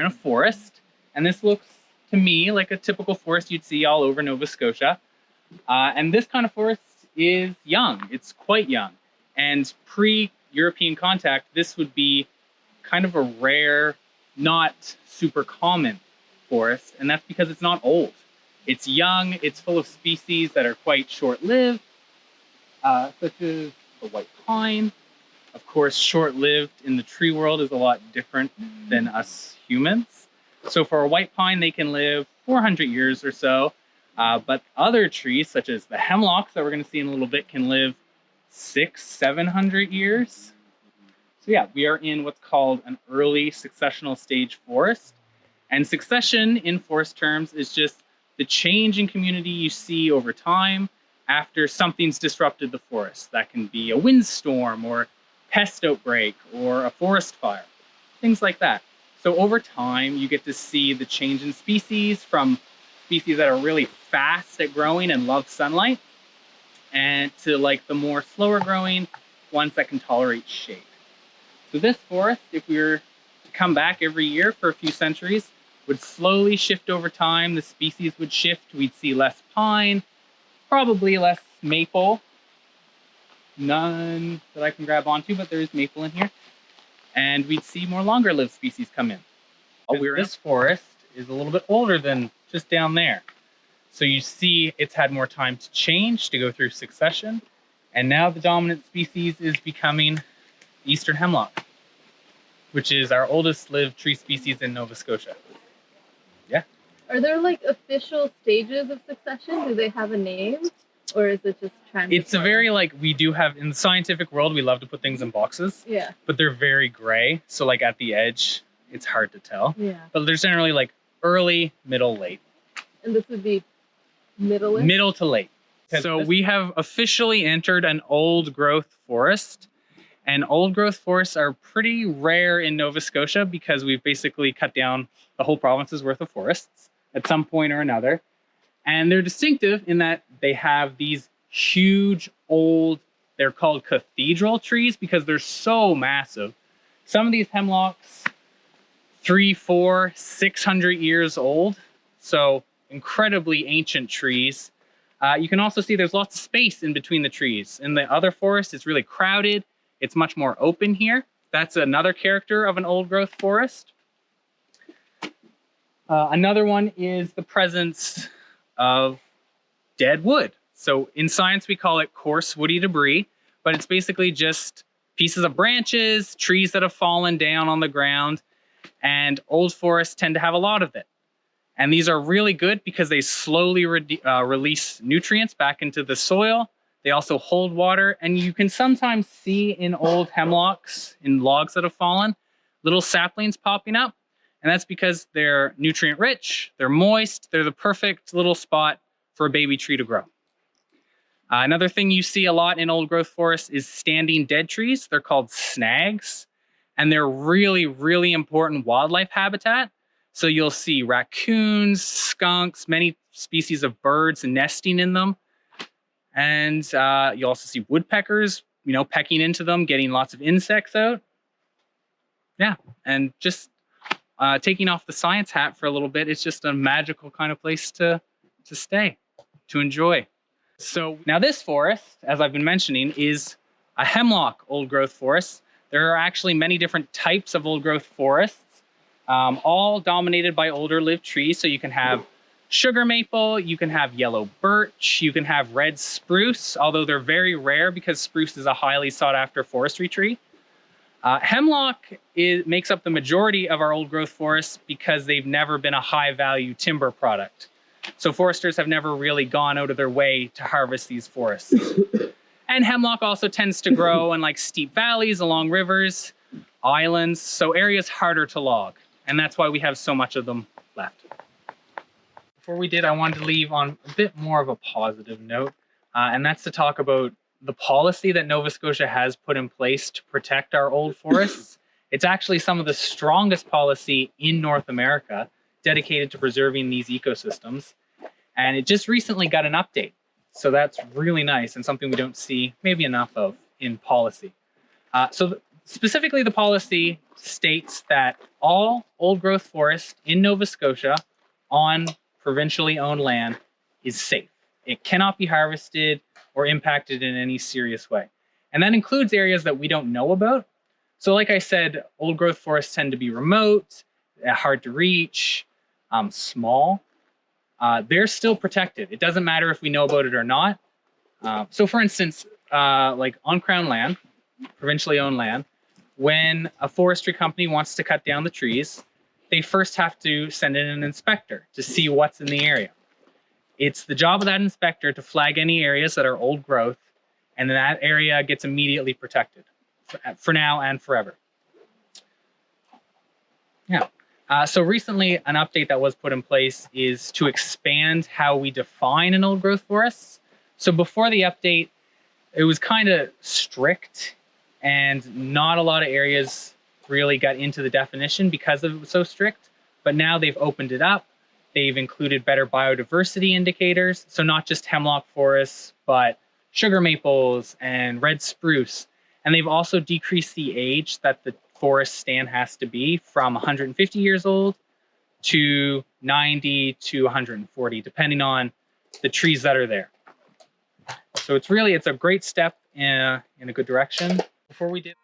in a forest, and this looks to me like a typical forest you'd see all over Nova Scotia. And this kind of forest is young. It's quite young. And pre-European contact, this would be kind of a rare, not super common forest, and that's because it's not old. It's young, it's full of species that are quite short-lived, such as the white pine. Of course, short-lived in the tree world is a lot different than us humans. So for a white pine, they can live 400 years or so, but other trees, such as the hemlocks that we're going to see in a little bit, can live 600-700 years. So yeah, we are in what's called an early successional stage forest. And succession in forest terms is just the change in community you see over time after something's disrupted the forest. That can be a windstorm or pest outbreak or a forest fire, things like that. So over time, you get to see the change in species from species that are really fast at growing and love sunlight, and to like the more slower growing ones that can tolerate shade. So this forest, if we were to come back every year for a few centuries, would slowly shift over time. The species would shift. We'd see less pine, probably less maple. None that I can grab onto, but there is maple in here. And we'd see more longer-lived species come in. This forest is a little bit older than just down there. So you see it's had more time to change, to go through succession. And now the dominant species is becoming eastern hemlock, which is our oldest lived tree species in Nova Scotia. Yeah. Are there like official stages of succession? Do they have a name? Or is it just transitory? It's a very we do have, in the scientific world, we love to put things in boxes. Yeah. But they're very gray. So like at the edge, it's hard to tell. Yeah. But there's generally like early, middle, late. And this would be middle? Middle to late. So we have officially entered an old growth forest. And old growth forests are pretty rare in Nova Scotia because we've basically cut down the whole province's worth of forests at some point or another. And they're distinctive in that they have these huge old, they're called cathedral trees because they're so massive. Some of these hemlocks, 300, 400, 600 years old. So incredibly ancient trees. You can also see there's lots of space in between the trees. In the other forest, it's really crowded. It's much more open here. That's another character of an old growth forest. Another one is the presence of dead wood. So in science, we call it coarse woody debris, but it's basically just pieces of branches, trees that have fallen down on the ground, and old forests tend to have a lot of it. And these are really good because they slowly release nutrients back into the soil. They also hold water, and you can sometimes see in old hemlocks, in logs that have fallen, little saplings popping up. And that's because they're nutrient rich, they're moist, they're the perfect little spot for a baby tree to grow. Another thing you see a lot in old growth forests is standing dead trees. They're called snags, and they're really, really important wildlife habitat. So you'll see raccoons, skunks, many species of birds nesting in them. And you also see woodpeckers, pecking into them, getting lots of insects out. Yeah, and just taking off the science hat for a little bit, it's just a magical kind of place to stay, to enjoy. So now this forest, as I've been mentioning, is a hemlock old growth forest. There are actually many different types of old growth forests, all dominated by older lived trees. So you can have sugar maple, you can have yellow birch, you can have red spruce, although they're very rare because spruce is a highly sought after forestry tree. Hemlock makes up the majority of our old growth forests because they've never been a high value timber product. So foresters have never really gone out of their way to harvest these forests. And hemlock also tends to grow in steep valleys along rivers, islands, so areas harder to log. And that's why we have so much of them left. Before we did, I wanted to leave on a bit more of a positive note, and that's to talk about the policy that Nova Scotia has put in place to protect our old forests. It's actually some of the strongest policy in North America dedicated to preserving these ecosystems. And it just recently got an update. So that's really nice and something we don't see maybe enough of in policy. So Specifically, the policy states that all old growth forest in Nova Scotia on provincially owned land is safe. It cannot be harvested or impacted in any serious way. And that includes areas that we don't know about. So like I said, old growth forests tend to be remote, hard to reach, small. They're still protected. It doesn't matter if we know about it or not. So for instance, like on Crown land, provincially owned land, when a forestry company wants to cut down the trees, they first have to send in an inspector to see what's in the area. It's the job of that inspector to flag any areas that are old growth, and then that area gets immediately protected for now and forever. Yeah. So recently, an update that was put in place is to expand how we define an old growth forest. So before the update, it was kind of strict, and not a lot of areas really got into the definition because it was so strict. But now they've opened it up. They've included better biodiversity indicators. So not just hemlock forests, but sugar maples and red spruce. And they've also decreased the age that the forest stand has to be from 150 years old to 90 to 140, depending on the trees that are there. So it's a great step in a good direction. Before we did.